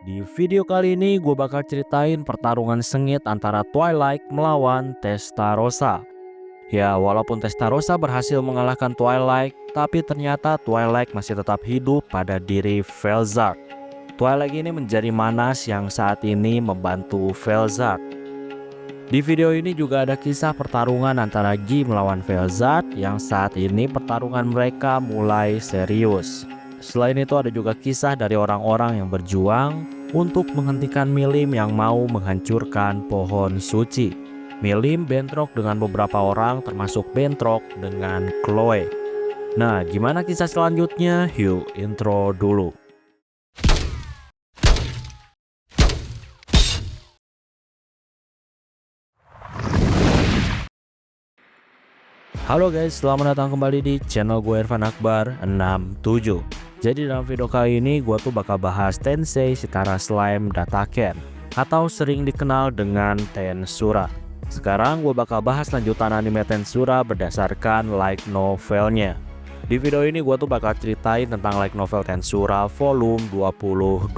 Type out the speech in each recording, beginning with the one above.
Di video kali ini gue bakal ceritain pertarungan sengit antara Twilight melawan Testarossa. Ya, walaupun Testarossa berhasil mengalahkan Twilight, tapi ternyata Twilight masih tetap hidup pada diri Felzard. Twilight ini menjadi Manas yang saat ini membantu Felzard. Di video ini juga ada kisah pertarungan antara Guy melawan Felzard yang saat ini pertarungan mereka mulai serius. Selain itu ada juga kisah dari orang-orang yang berjuang untuk menghentikan Milim yang mau menghancurkan pohon suci. Milim bentrok dengan beberapa orang termasuk bentrok dengan Chloe. Nah, gimana kisah selanjutnya? Yuk intro dulu. Halo guys, selamat datang kembali di channel gue Irfan Akbar 67. Jadi dalam video kali ini gue tuh bakal bahas Tensei Shitara Slime Dataken atau sering dikenal dengan Tensura. Sekarang gue bakal bahas lanjutan anime Tensura berdasarkan light novelnya. Di video ini gue tuh bakal ceritain tentang light novel Tensura volume 22.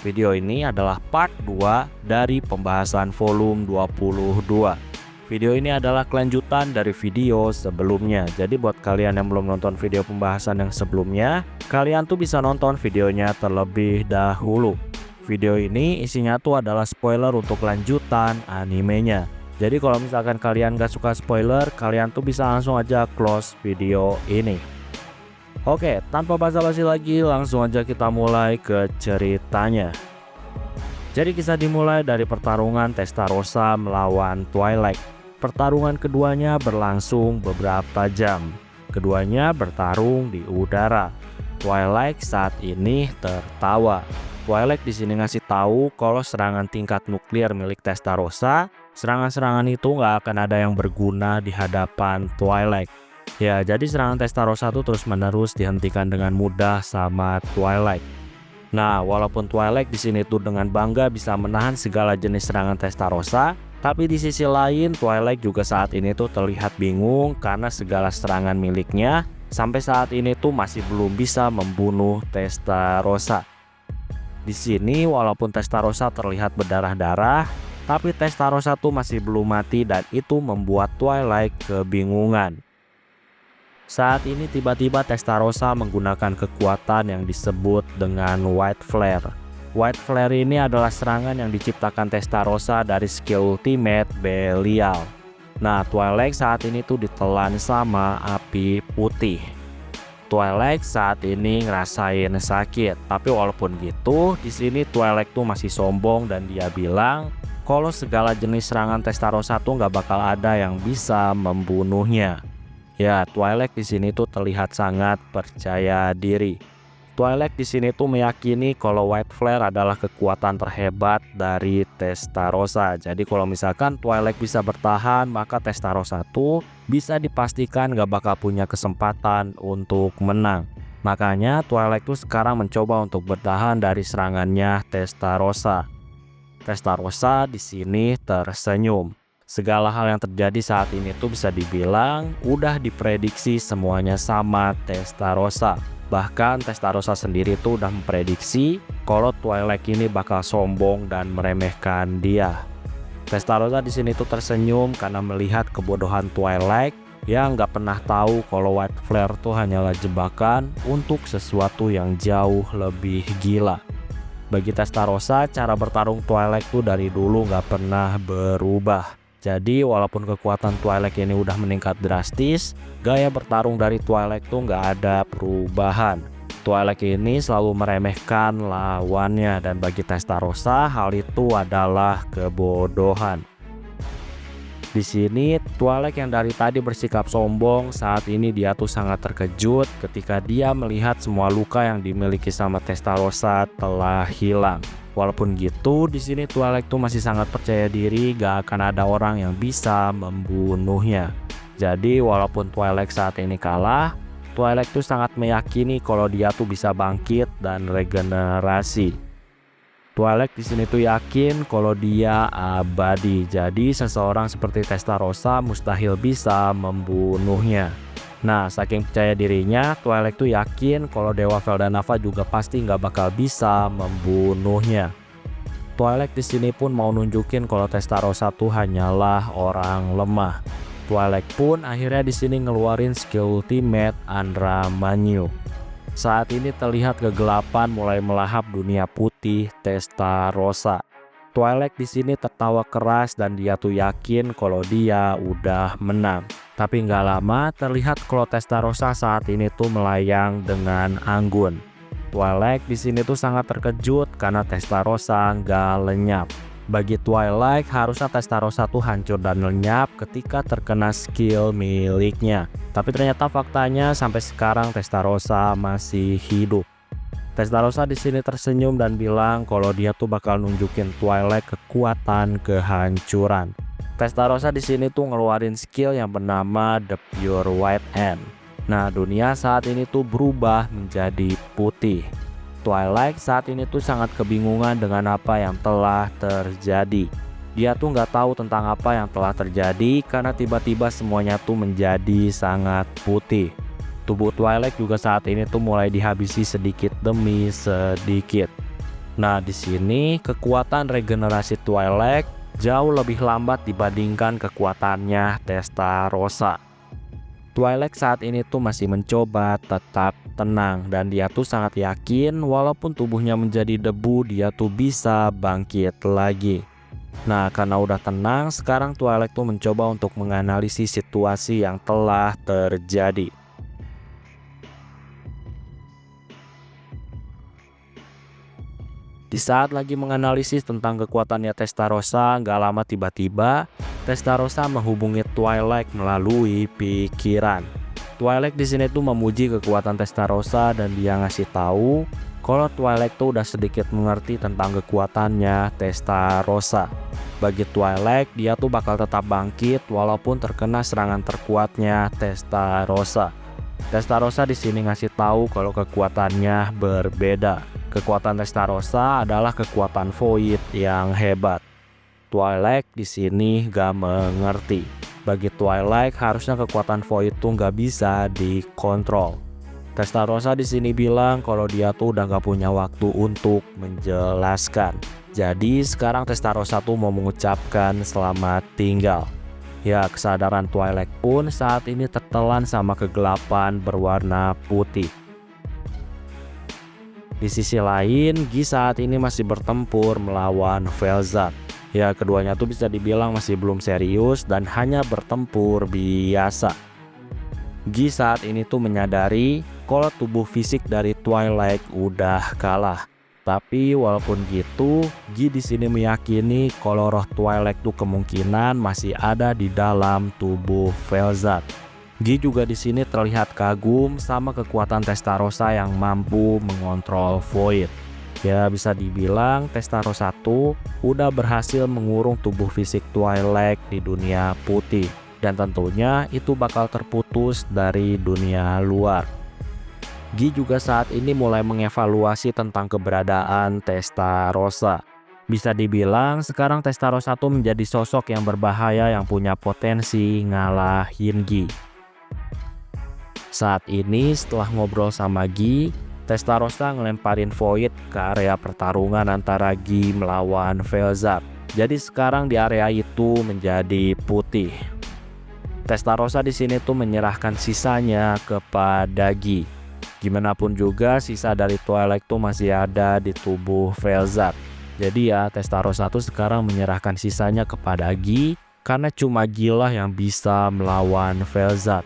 Video ini adalah part 2 dari pembahasan volume 22. Video ini adalah kelanjutan dari video sebelumnya. Jadi buat kalian yang belum nonton video pembahasan yang sebelumnya, kalian tuh bisa nonton videonya terlebih dahulu. Video ini isinya tuh adalah spoiler untuk lanjutan animenya. Jadi kalau misalkan kalian gak suka spoiler, kalian tuh bisa langsung aja close video ini. Oke, tanpa basa-basi lagi, langsung aja kita mulai ke ceritanya. Jadi kisah dimulai dari pertarungan Testarossa melawan Twilight. Pertarungan keduanya berlangsung beberapa jam. Keduanya bertarung di udara. Twilight saat ini tertawa. Twilight di sini ngasih tahu kalau serangan tingkat nuklir milik Testarossa, serangan-serangan itu nggak akan ada yang berguna di hadapan Twilight. Ya, jadi serangan Testarossa tuh terus-menerus dihentikan dengan mudah sama Twilight. Nah, walaupun Twilight di sini tuh dengan bangga bisa menahan segala jenis serangan Testarossa, tapi di sisi lain Twilight juga saat ini tuh terlihat bingung karena segala serangan miliknya sampai saat ini tuh masih belum bisa membunuh Testarossa. Di sini walaupun Testarossa terlihat berdarah-darah, tapi Testarossa tuh masih belum mati dan itu membuat Twilight kebingungan. Saat ini tiba-tiba Testarossa menggunakan kekuatan yang disebut dengan White Flare. White Flare ini adalah serangan yang diciptakan Testarossa dari skill ultimate Belial. Nah, Twilight saat ini tuh ditelan sama api putih. Twilight saat ini ngerasain sakit, tapi walaupun gitu, di sini Twilight tuh masih sombong dan dia bilang kalau segala jenis serangan Testarossa tuh nggak bakal ada yang bisa membunuhnya. Ya, Twilight di sini tuh terlihat sangat percaya diri. Twilight di sini tuh meyakini kalau White Flare adalah kekuatan terhebat dari Testarossa. Jadi kalau misalkan Twilight bisa bertahan, maka Testarossa tuh bisa dipastikan gak bakal punya kesempatan untuk menang. Makanya Twilight tuh sekarang mencoba untuk bertahan dari serangannya Testarossa. Testarossa di sini tersenyum. Segala hal yang terjadi saat ini tuh bisa dibilang udah diprediksi semuanya sama Testarossa. Bahkan Testarossa sendiri tuh udah memprediksi kalau Twilight ini bakal sombong dan meremehkan dia. Testarossa di sini tuh tersenyum karena melihat kebodohan Twilight yang nggak pernah tahu kalau White Flare tuh hanyalah jebakan untuk sesuatu yang jauh lebih gila. Bagi Testarossa, cara bertarung Twilight tuh dari dulu nggak pernah berubah. Jadi walaupun kekuatan Twilight ini udah meningkat drastis, gaya bertarung dari Twilight tuh nggak ada perubahan. Twilight ini selalu meremehkan lawannya dan bagi Testarossa hal itu adalah kebodohan. Di sini Twilight yang dari tadi bersikap sombong, saat ini dia tuh sangat terkejut ketika dia melihat semua luka yang dimiliki sama Testarossa telah hilang. Walaupun gitu, di sini Twilight tuh masih sangat percaya diri gak akan ada orang yang bisa membunuhnya. Jadi walaupun Twilight saat ini kalah, Twilight tuh sangat meyakini kalau dia tuh bisa bangkit dan regenerasi. Twilight di sini tuh yakin kalau dia abadi. Jadi seseorang seperti Testarossa mustahil bisa membunuhnya. Nah, saking percaya dirinya, Twilight tuh yakin kalau Dewa Veldanava juga pasti nggak bakal bisa membunuhnya. Twilight di sini pun mau nunjukin kalau Testarossa tuh hanyalah orang lemah. Twilight pun akhirnya di sini ngeluarin skill ultimate Andra Manyu. Saat ini terlihat kegelapan mulai melahap dunia putih Testarossa. Twilight di sini tertawa keras dan dia tuh yakin kalau dia udah menang. Tapi nggak lama terlihat kalau Testarossa saat ini tuh melayang dengan anggun. Twilight di sini tuh sangat terkejut karena Testarossa nggak lenyap. Bagi Twilight harusnya Testarossa tuh hancur dan lenyap ketika terkena skill miliknya. Tapi ternyata faktanya sampai sekarang Testarossa masih hidup. Testarossa di sini tersenyum dan bilang kalau dia tuh bakal nunjukin Twilight kekuatan kehancuran. Testarossa di sini tuh ngeluarin skill yang bernama The Pure White End. Nah, dunia saat ini tuh berubah menjadi putih. Twilight saat ini tuh sangat kebingungan dengan apa yang telah terjadi. Dia tuh nggak tahu tentang apa yang telah terjadi karena tiba-tiba semuanya tuh menjadi sangat putih. Tubuh Twilight juga saat ini tuh mulai dihabisi sedikit demi sedikit. Nah, di sini kekuatan regenerasi Twilight jauh lebih lambat dibandingkan kekuatannya Testarossa. Twilight saat ini tuh masih mencoba tetap tenang dan dia tuh sangat yakin walaupun tubuhnya menjadi debu dia tuh bisa bangkit lagi. Nah, karena udah tenang, sekarang Twilight tuh mencoba untuk menganalisis situasi yang telah terjadi. Di saat lagi menganalisis tentang kekuatannya Testarossa, nggak lama tiba-tiba Testarossa menghubungi Twilight melalui pikiran. Twilight di sini tuh memuji kekuatan Testarossa dan dia ngasih tahu kalau Twilight tuh udah sedikit mengerti tentang kekuatannya Testarossa. Bagi Twilight, dia tuh bakal tetap bangkit walaupun terkena serangan terkuatnya Testarossa. Testarossa di sini ngasih tahu kalau kekuatannya berbeda. Kekuatan Testarossa adalah kekuatan Void yang hebat. Twilight di sini gak mengerti. Bagi Twilight harusnya kekuatan Void tuh gak bisa dikontrol. Testarossa di sini bilang kalau dia tuh udah gak punya waktu untuk menjelaskan. Jadi sekarang Testarossa tuh mau mengucapkan selamat tinggal. Ya, kesadaran Twilight pun saat ini tertelan sama kegelapan berwarna putih. Di sisi lain, Guy saat ini masih bertempur melawan Velzat. Ya, keduanya tuh bisa dibilang masih belum serius dan hanya bertempur biasa. Guy saat ini tuh menyadari kalau tubuh fisik dari Twilight udah kalah. Tapi walaupun gitu, Guy di sini meyakini kalau roh Twilight tuh kemungkinan masih ada di dalam tubuh Velzat. Guy juga di sini terlihat kagum sama kekuatan Testarossa yang mampu mengontrol Void. Ya, bisa dibilang Testarossa tuh udah berhasil mengurung tubuh fisik Twilight di dunia putih. Dan tentunya itu bakal terputus dari dunia luar. Guy juga saat ini mulai mengevaluasi tentang keberadaan Testarossa. Bisa dibilang sekarang Testarossa tuh menjadi sosok yang berbahaya yang punya potensi ngalahin Guy. Saat ini setelah ngobrol sama Guy, Testarossa ngelemparin Void ke area pertarungan antara Guy melawan Velzat. Jadi sekarang di area itu menjadi putih. Testarossa di sini tuh menyerahkan sisanya kepada Guy. Gimana pun juga sisa dari Twilight tuh masih ada di tubuh Velzat. Jadi ya Testarossa tuh sekarang menyerahkan sisanya kepada Guy karena cuma Guy lah yang bisa melawan Velzat.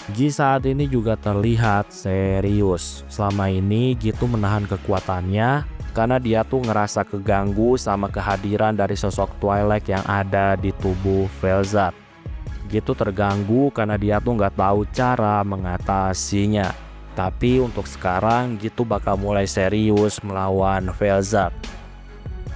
Guy saat ini juga terlihat serius. Selama ini Guy tuh menahan kekuatannya karena dia tuh ngerasa keganggu sama kehadiran dari sosok Twilight yang ada di tubuh Velzat. Guy tuh terganggu karena dia tuh nggak tahu cara mengatasinya. Tapi untuk sekarang Guy tuh bakal mulai serius melawan Velzat.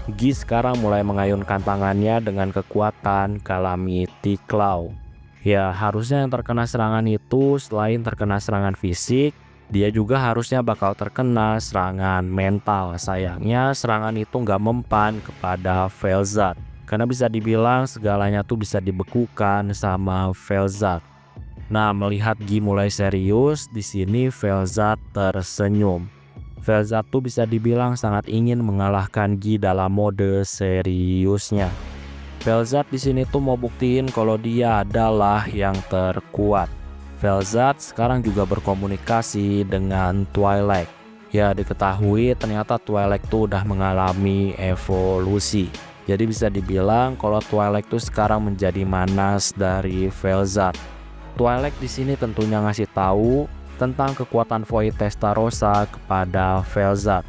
Guy sekarang mulai mengayunkan tangannya dengan kekuatan Calamity Claw. Ya, harusnya yang terkena serangan itu selain terkena serangan fisik, dia juga harusnya bakal terkena serangan mental. Sayangnya serangan itu nggak mempan kepada Velzat. Karena bisa dibilang segalanya tuh bisa dibekukan sama Velzat. Nah, melihat Gi mulai serius, di sini Velzat tersenyum. Velzat tuh bisa dibilang sangat ingin mengalahkan Gi dalam mode seriusnya. Velzat di sini tuh mau buktiin kalau dia adalah yang terkuat. Velzat sekarang juga berkomunikasi dengan Twilight. Ya, diketahui ternyata Twilight tuh udah mengalami evolusi. Jadi bisa dibilang kalau Twilight tuh sekarang menjadi manas dari Velzat. Twilight di sini tentunya ngasih tahu tentang kekuatan Void Testarossa kepada Velzat.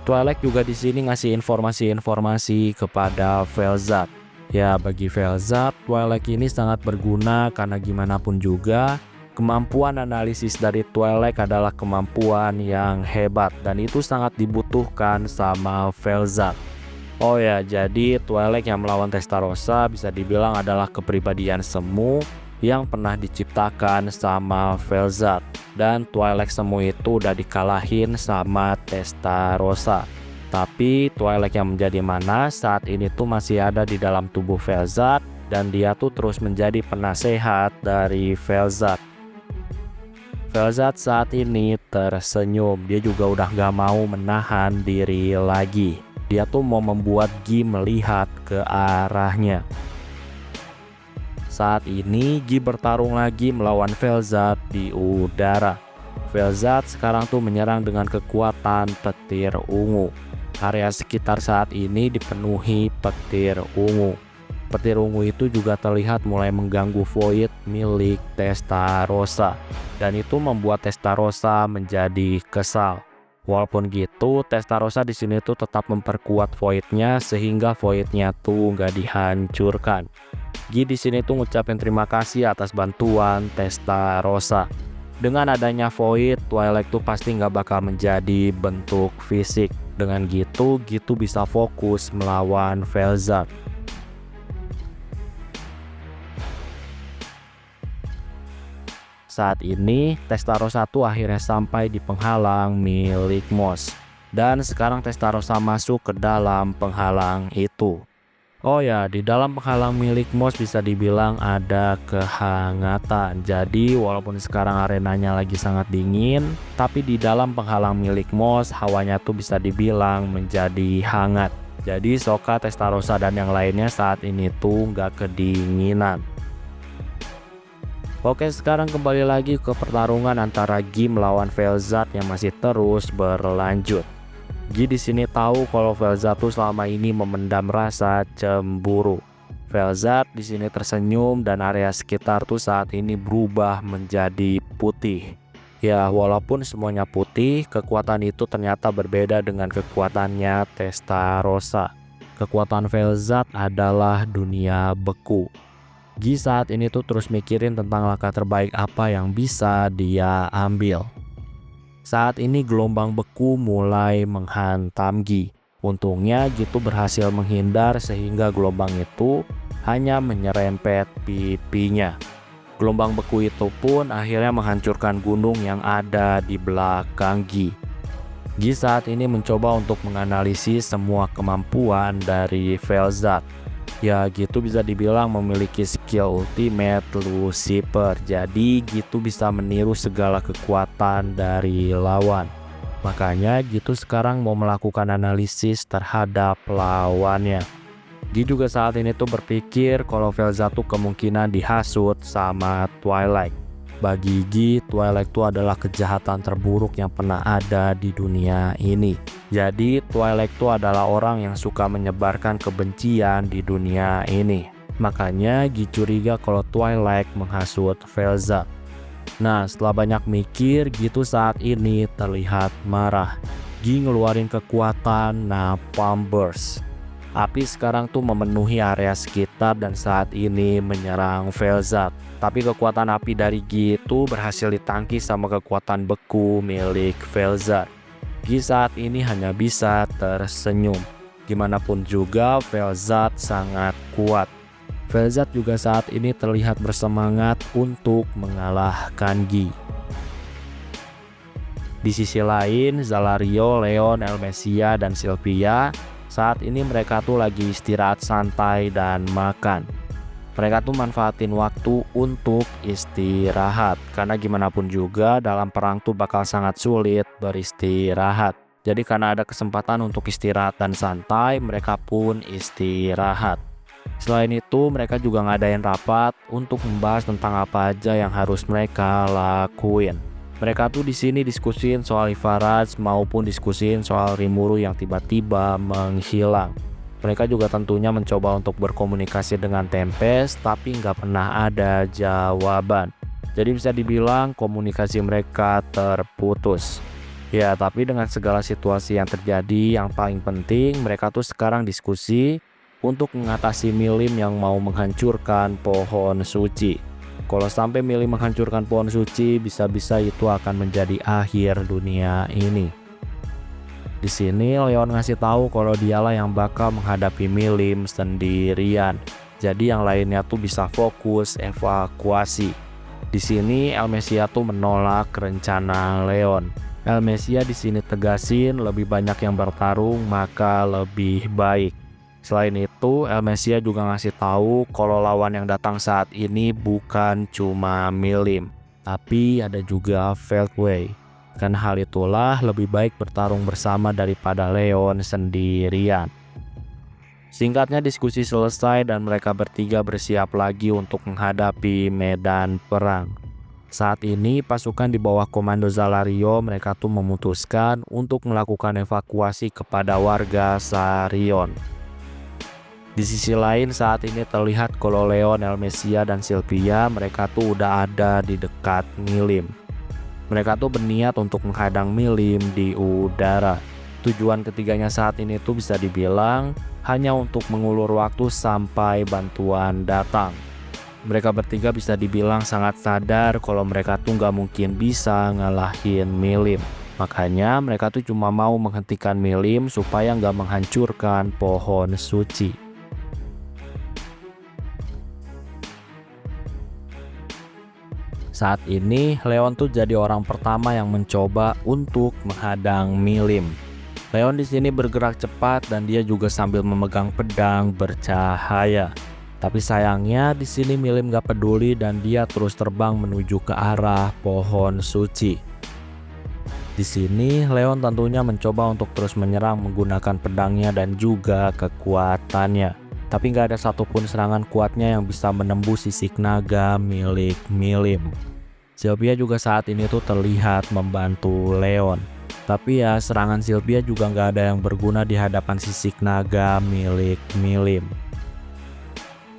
Twilight juga di sini ngasih informasi-informasi kepada Velzat. Ya, bagi Velzat, Twilight ini sangat berguna karena gimana pun juga kemampuan analisis dari Twilight adalah kemampuan yang hebat dan itu sangat dibutuhkan sama Velzat. Oh ya, jadi Twilight yang melawan Testarossa bisa dibilang adalah kepribadian semu yang pernah diciptakan sama Velzat, dan Twilight semu itu udah dikalahin sama Testarossa. Tapi Twilight yang menjadi manas saat ini tuh masih ada di dalam tubuh Velzat dan dia tuh terus menjadi penasehat dari Velzat. Velzat saat ini tersenyum, dia juga udah gak mau menahan diri lagi. Dia tuh mau membuat Gi melihat ke arahnya. Saat ini Gi bertarung lagi melawan Velzat di udara. Velzat sekarang tuh menyerang dengan kekuatan petir ungu. Area sekitar saat ini dipenuhi petir ungu. Petir ungu itu juga terlihat mulai mengganggu Void milik Testarossa. Dan itu membuat Testarossa menjadi kesal. Walaupun gitu, Testarossa di sini tuh tetap memperkuat Void-nya sehingga Void-nya tuh nggak dihancurkan. Gi di sini tuh ngucapin terima kasih atas bantuan Testarossa. Dengan adanya Void, Twilight tuh pasti nggak bakal menjadi bentuk fisik. Dengan gitu bisa fokus melawan Velzat. Saat ini Testarossa tuh akhirnya sampai di penghalang milik Moss. Dan sekarang Testarossa masuk ke dalam penghalang itu. Oh ya, di dalam penghalang milik Moss bisa dibilang ada kehangatan. Jadi walaupun sekarang arenanya lagi sangat dingin, tapi di dalam penghalang milik Moss hawanya tuh bisa dibilang menjadi hangat. Jadi Sokka, Testarossa dan yang lainnya saat ini tuh nggak kedinginan. Oke, sekarang kembali lagi ke pertarungan antara Gi melawan Velzat yang masih terus berlanjut. Gi di sini tahu kalau Velzat tuh selama ini memendam rasa cemburu. Velzat di sini tersenyum dan area sekitar tuh saat ini berubah menjadi putih. Ya, walaupun semuanya putih, kekuatan itu ternyata berbeda dengan kekuatannya Testarossa. Kekuatan Velzat adalah dunia beku. Gi saat ini tuh terus mikirin tentang langkah terbaik apa yang bisa dia ambil. Saat ini gelombang beku mulai menghantam Gi. Untungnya Gi tuh berhasil menghindar sehingga gelombang itu hanya menyerempet pipinya. Gelombang beku itu pun akhirnya menghancurkan gunung yang ada di belakang Gi. Gi saat ini mencoba untuk menganalisis semua kemampuan dari Velzat. Ya gitu bisa dibilang memiliki skill ultimate Lucifer. Jadi gitu bisa meniru segala kekuatan dari lawan. Makanya gitu sekarang mau melakukan analisis terhadap lawannya. Gi juga saat ini tuh berpikir kalau Velzat tuh kemungkinan dihasut sama Twilight. Bagi Gi, Twilight itu adalah kejahatan terburuk yang pernah ada di dunia ini. Jadi Twilight itu adalah orang yang suka menyebarkan kebencian di dunia ini. Makanya Gi curiga kalau Twilight menghasut Velzat. Nah, setelah banyak mikir, Gi tuh saat ini terlihat marah. Gi ngeluarin kekuatan Napalm Burst. Api sekarang tuh memenuhi area sekitar dan saat ini menyerang Velzat. Tapi kekuatan api dari Gi itu berhasil ditangkis sama kekuatan beku milik Velzat. Gi saat ini hanya bisa tersenyum. Gimana pun juga Velzat sangat kuat. Velzat juga saat ini terlihat bersemangat untuk mengalahkan Gi. Di sisi lain, Zalario, Leon, Elmesia, dan Sylvia saat ini mereka tuh lagi istirahat santai dan makan. Mereka tuh manfaatin waktu untuk istirahat, karena gimana pun juga dalam perang tuh bakal sangat sulit beristirahat. Jadi karena ada kesempatan untuk istirahat dan santai, mereka pun istirahat. Selain itu, mereka juga ngadain rapat untuk membahas tentang apa aja yang harus mereka lakuin. Mereka tuh di sini diskusin soal Ivaraj maupun diskusin soal Rimuru yang tiba-tiba menghilang. Mereka juga tentunya mencoba untuk berkomunikasi dengan Tempest, tapi nggak pernah ada jawaban. Jadi bisa dibilang komunikasi mereka terputus. Ya, tapi dengan segala situasi yang terjadi, yang paling penting mereka tuh sekarang diskusi untuk mengatasi Milim yang mau menghancurkan pohon suci. Kalau sampai Milim menghancurkan pohon suci, bisa-bisa itu akan menjadi akhir dunia ini. Di sini Leon ngasih tahu kalau dialah yang bakal menghadapi Milim sendirian. Jadi yang lainnya tuh bisa fokus evakuasi. Di sini Elmesia tuh menolak rencana Leon. Elmesia di sini tegasin lebih banyak yang bertarung maka lebih baik. Selain itu, Elmesia juga ngasih tahu kalau lawan yang datang saat ini bukan cuma Milim, tapi ada juga Veldway. Karena hal itulah lebih baik bertarung bersama daripada Leon sendirian. Singkatnya diskusi selesai dan mereka bertiga bersiap lagi untuk menghadapi medan perang. Saat ini pasukan di bawah komando Zalario mereka tuh memutuskan untuk melakukan evakuasi kepada warga Sarion. Di sisi lain saat ini terlihat kalau Leon, Elmesia, dan Sylvia mereka tuh udah ada di dekat Milim. Mereka tuh berniat untuk menghadang Milim di udara. Tujuan ketiganya saat ini tuh bisa dibilang hanya untuk mengulur waktu sampai bantuan datang. Mereka bertiga bisa dibilang sangat sadar kalau mereka tuh nggak mungkin bisa ngalahin Milim. Makanya mereka tuh cuma mau menghentikan Milim supaya nggak menghancurkan pohon suci. Saat ini Leon tuh jadi orang pertama yang mencoba untuk menghadang Milim. Leon di sini bergerak cepat dan dia juga sambil memegang pedang bercahaya. Tapi sayangnya di sini Milim gak peduli dan dia terus terbang menuju ke arah pohon suci. Di sini Leon tentunya mencoba untuk terus menyerang menggunakan pedangnya dan juga kekuatannya. Tapi gak ada satupun serangan kuatnya yang bisa menembus sisik naga milik Milim. Sylvia juga saat ini tuh terlihat membantu Leon. Tapi ya serangan Sylvia juga nggak ada yang berguna di hadapan sisik naga milik Milim.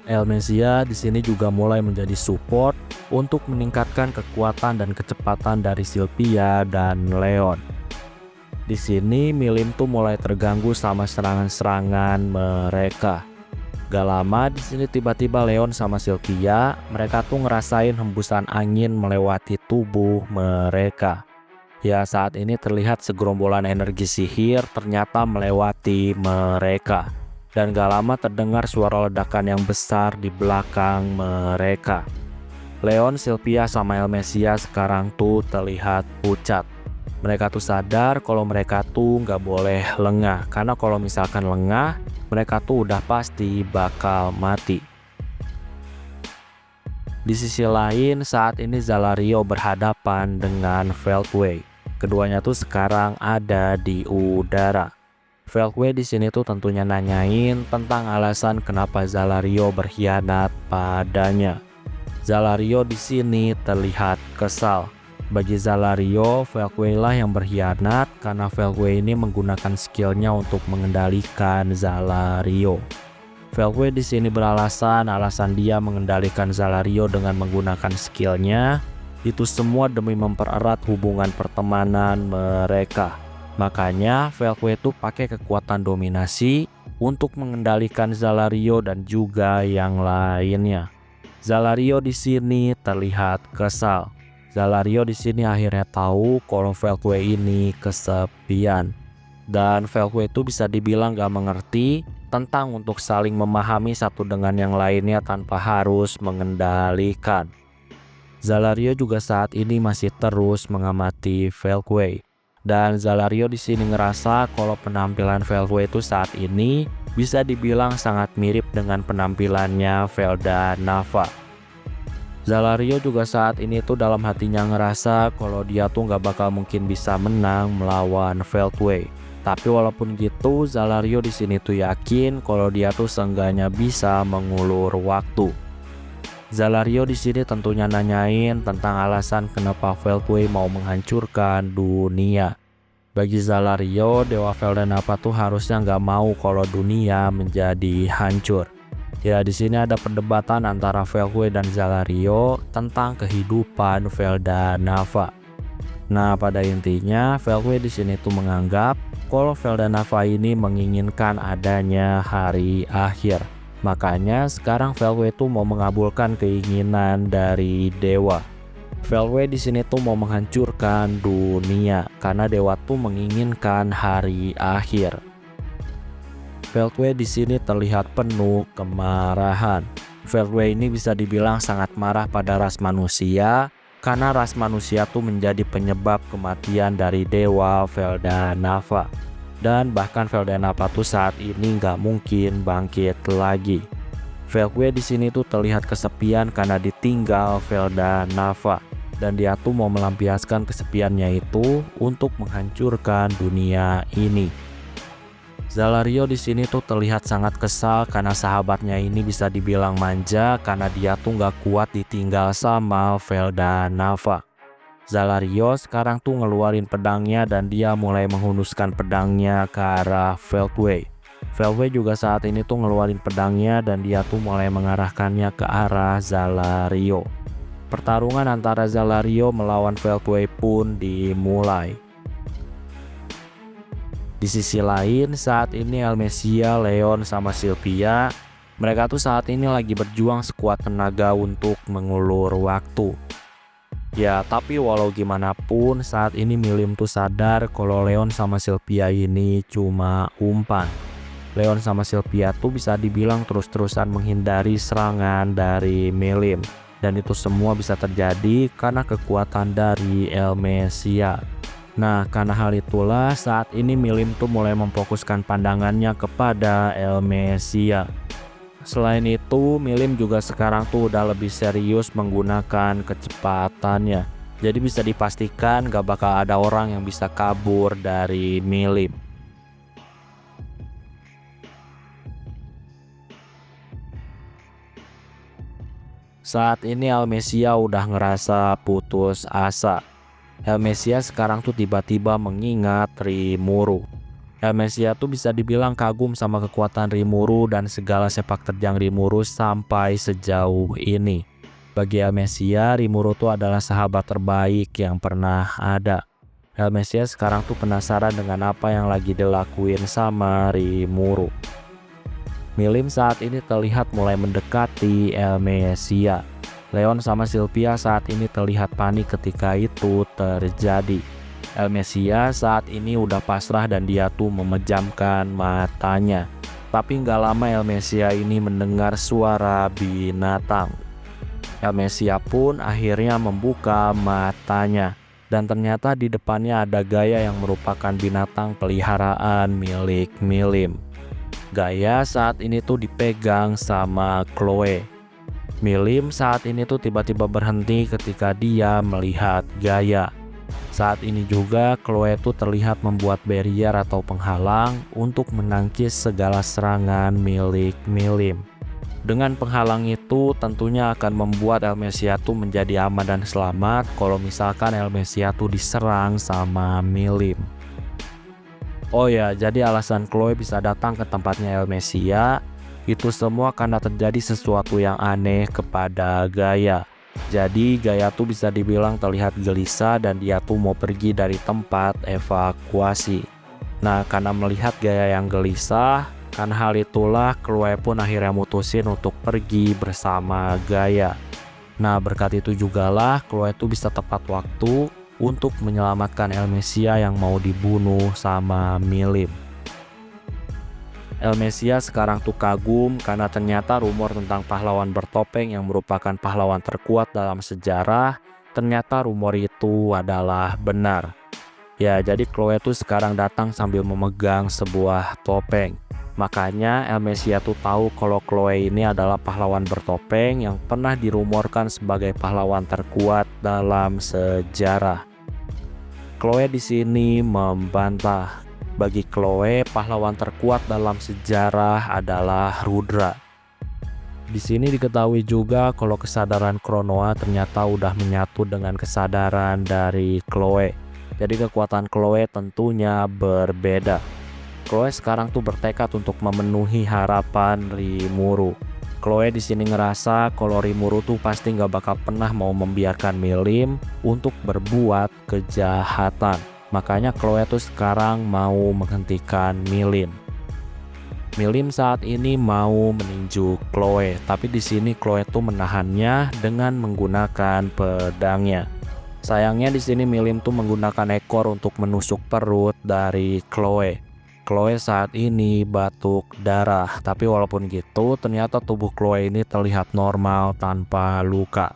Elmesia di sini juga mulai menjadi support untuk meningkatkan kekuatan dan kecepatan dari Sylvia dan Leon. Di sini Milim tuh mulai terganggu sama serangan-serangan mereka. Gak lama di sini tiba-tiba Leon sama Sylvia mereka tuh ngerasain hembusan angin melewati tubuh mereka. Ya saat ini terlihat segerombolan energi sihir ternyata melewati mereka. Dan gak lama terdengar suara ledakan yang besar di belakang mereka. Leon, Sylvia sama Elmesia sekarang tuh terlihat pucat. Mereka tuh sadar kalau mereka tuh gak boleh lengah. Karena kalau misalkan lengah mereka tuh udah pasti bakal mati. Di sisi lain saat ini Zalario berhadapan dengan Veldway. Keduanya tuh sekarang ada di udara. Veldway di sini tuh tentunya nanyain tentang alasan kenapa Zalario berkhianat padanya. Zalario di sini terlihat kesal. Bagi Zalario, Veldway lah yang berkhianat karena Veldway ini menggunakan skillnya untuk mengendalikan Zalario. Veldway di sini alasan dia mengendalikan Zalario dengan menggunakan skillnya itu semua demi mempererat hubungan pertemanan mereka. Makanya Veldway itu pakai kekuatan dominasi untuk mengendalikan Zalario dan juga yang lainnya. Zalario di sini terlihat kesal. Zalario di sini akhirnya tahu kalau Veldway ini kesepian. Dan Veldway itu bisa dibilang gak mengerti tentang untuk saling memahami satu dengan yang lainnya tanpa harus mengendalikan. Zalario juga saat ini masih terus mengamati Veldway. Dan Zalario di sini ngerasa kalau penampilan Velve itu saat ini bisa dibilang sangat mirip dengan penampilannya Velda Nava. Zalario juga saat ini tuh dalam hatinya ngerasa kalau dia tuh nggak bakal mungkin bisa menang melawan Veldway. Tapi walaupun gitu, Zalario di sini tuh yakin kalau dia tuh seenggaknya bisa mengulur waktu. Zalario di sini tentunya nanyain tentang alasan kenapa Veldway mau menghancurkan dunia. Bagi Zalario, Dewa Velda Nava tuh harusnya nggak mau kalau dunia menjadi hancur. Ya, di sini ada perdebatan antara Veldway dan Zalario tentang kehidupan Velda Nava. Nah, pada intinya Veldway di sini tuh menganggap kalau Velda Nava ini menginginkan adanya hari akhir. Makanya sekarang Veldway tuh mau mengabulkan keinginan dari dewa. Veldway di sini tuh mau menghancurkan dunia karena dewa tuh menginginkan hari akhir. Veldway di sini terlihat penuh kemarahan. Veldway ini bisa dibilang sangat marah pada ras manusia karena ras manusia tuh menjadi penyebab kematian dari dewa Velda Nava. Dan bahkan Velda Nava tuh saat ini nggak mungkin bangkit lagi. Veldway di sini tuh terlihat kesepian karena ditinggal Velda Nava. Dan dia tuh mau melampiaskan kesepiannya itu untuk menghancurkan dunia ini. Zalario di sini tuh terlihat sangat kesal karena sahabatnya ini bisa dibilang manja karena dia tuh nggak kuat ditinggal sama Velda Nava. Zalario sekarang tuh ngeluarin pedangnya dan dia mulai menghunuskan pedangnya ke arah Veldway. Veldway juga saat ini tuh ngeluarin pedangnya dan dia tuh mulai mengarahkannya ke arah Zalario. Pertarungan antara Zalario melawan Veldway pun dimulai. Di sisi lain, saat ini Elmesia, Leon, sama Sylvia, mereka tuh saat ini lagi berjuang sekuat tenaga untuk mengulur waktu. Ya, tapi walau gimana pun, saat ini Milim tuh sadar kalau Leon sama Sylvia ini cuma umpan. Leon sama Sylvia tuh bisa dibilang terus-terusan menghindari serangan dari Milim. Dan itu semua bisa terjadi karena kekuatan dari Elmesia. Nah, karena hal itulah saat ini Milim tuh mulai memfokuskan pandangannya kepada Elmesia. Selain itu, Milim juga sekarang tuh udah lebih serius menggunakan kecepatannya. Jadi bisa dipastikan gak bakal ada orang yang bisa kabur dari Milim. Saat ini Elmesia udah ngerasa putus asa. Elmesia sekarang tuh tiba-tiba mengingat Rimuru. Elmesia tuh bisa dibilang kagum sama kekuatan Rimuru dan segala sepak terjang Rimuru sampai sejauh ini. Bagi Elmesia, Rimuru tuh adalah sahabat terbaik yang pernah ada. Elmesia sekarang tuh penasaran dengan apa yang lagi dilakuin sama Rimuru. Milim saat ini terlihat mulai mendekati Elmesia. Leon sama Sylvia saat ini terlihat panik ketika itu terjadi. Elmesia saat ini udah pasrah dan dia tuh memejamkan matanya. Tapi nggak lama Elmesia ini mendengar suara binatang. Elmesia pun akhirnya membuka matanya. Dan ternyata di depannya ada Gaia yang merupakan binatang peliharaan milik Milim. Gaia saat ini tuh dipegang sama Chloe. Milim saat ini tuh tiba-tiba berhenti ketika dia melihat Gaia. Saat ini juga Chloe tuh terlihat membuat barrier atau penghalang untuk menangkis segala serangan milik Milim. Dengan penghalang itu tentunya akan membuat Elmesia tuh menjadi aman dan selamat kalau misalkan Elmesia tuh diserang sama Milim. Oh ya, jadi alasan Chloe bisa datang ke tempatnya Elmesia itu semua karena terjadi sesuatu yang aneh kepada Gaia. Jadi Gaia tuh bisa dibilang terlihat gelisah dan dia tuh mau pergi dari tempat evakuasi. Nah, karena melihat Gaia yang gelisah, karena hal itulah Chloe pun akhirnya mutusin untuk pergi bersama Gaia. Nah, berkat itu jugalah Chloe tuh bisa tepat waktu untuk menyelamatkan Elmesia yang mau dibunuh sama Milim. Elmesia sekarang tuh kagum karena ternyata rumor tentang pahlawan bertopeng yang merupakan pahlawan terkuat dalam sejarah, ternyata rumor itu adalah benar. Ya, jadi Chloe tuh sekarang datang sambil memegang sebuah topeng. Makanya Elmesia tuh tahu kalau Chloe ini adalah pahlawan bertopeng yang pernah dirumorkan sebagai pahlawan terkuat dalam sejarah. Chloe di sini membantah. Bagi Chloe, pahlawan terkuat dalam sejarah adalah Rudra. Di sini diketahui juga kalau kesadaran Kronoa ternyata udah menyatu dengan kesadaran dari Chloe. Jadi kekuatan Chloe tentunya berbeda. Chloe sekarang tuh bertekad untuk memenuhi harapan Rimuru. Chloe di sini ngerasa kalau Rimuru tuh pasti nggak bakal pernah mau membiarkan Milim untuk berbuat kejahatan. Makanya Chloe tuh sekarang mau menghentikan Milim. Milim saat ini mau meninju Chloe, tapi di sini Chloe tuh menahannya dengan menggunakan pedangnya. Sayangnya di sini Milim tuh menggunakan ekor untuk menusuk perut dari Chloe. Chloe saat ini batuk darah, tapi walaupun gitu ternyata tubuh Chloe ini terlihat normal tanpa luka.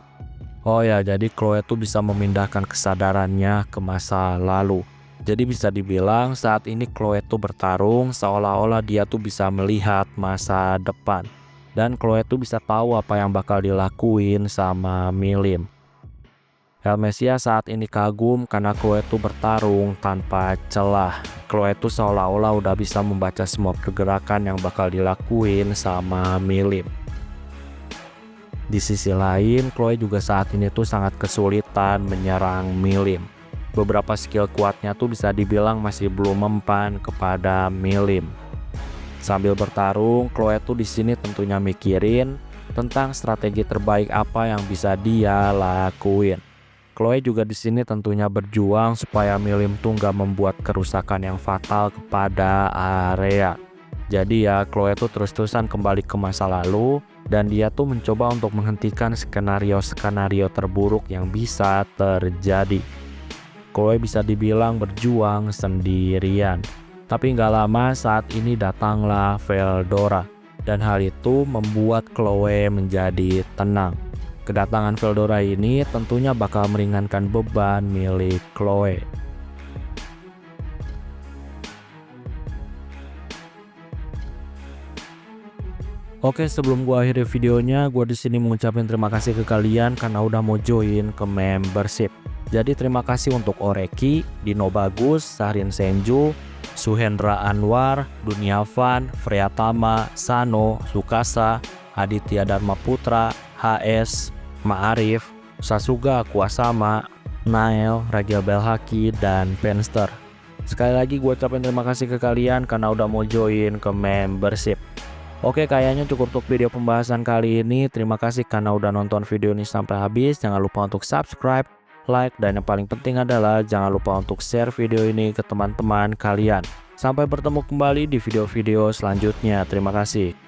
Oh ya, jadi Chloe tuh bisa memindahkan kesadarannya ke masa lalu. Jadi bisa dibilang saat ini Chloe tuh bertarung seolah-olah dia tuh bisa melihat masa depan. Dan Chloe tuh bisa tahu apa yang bakal dilakuin sama Milim. Elmesia saat ini kagum karena Chloe tuh bertarung tanpa celah. Chloe tuh seolah-olah udah bisa membaca semua pergerakan yang bakal dilakuin sama Milim. Di sisi lain, Chloe juga saat ini tuh sangat kesulitan menyerang Milim. Beberapa skill kuatnya tuh bisa dibilang masih belum mempan kepada Milim. Sambil bertarung, Chloe tuh di sini tentunya mikirin tentang strategi terbaik apa yang bisa dia lakuin. Chloe juga di sini tentunya berjuang supaya Milim tuh nggak membuat kerusakan yang fatal kepada area. Jadi ya Chloe tuh terus-terusan kembali ke masa lalu dan dia tuh mencoba untuk menghentikan skenario-skenario terburuk yang bisa terjadi. Chloe bisa dibilang berjuang sendirian. Tapi nggak lama saat ini datanglah Veldora dan hal itu membuat Chloe menjadi tenang. Kedatangan Veldora ini tentunya bakal meringankan beban milik Chloe. Oke, sebelum gua akhiri videonya, gua di sini mengucapkan terima kasih ke kalian karena udah mau join ke membership. Jadi terima kasih untuk Oreki, Dino Bagus, Sahrin Senju, Suhendra Anwar, Duniavan, Freyatama, Sano, Sukasa, Aditya Dharma Putra, HS, Ma'arif, Sasuga Kuasama, Nael, Raja Belhaki, dan Penster. Sekali lagi gue ucapin terima kasih ke kalian karena udah mau join ke membership. Oke, kayaknya cukup untuk video pembahasan kali ini. Terima kasih karena udah nonton video ini sampai habis. Jangan lupa untuk subscribe, like, dan yang paling penting adalah jangan lupa untuk share video ini ke teman-teman kalian. Sampai bertemu kembali di video-video selanjutnya. Terima kasih.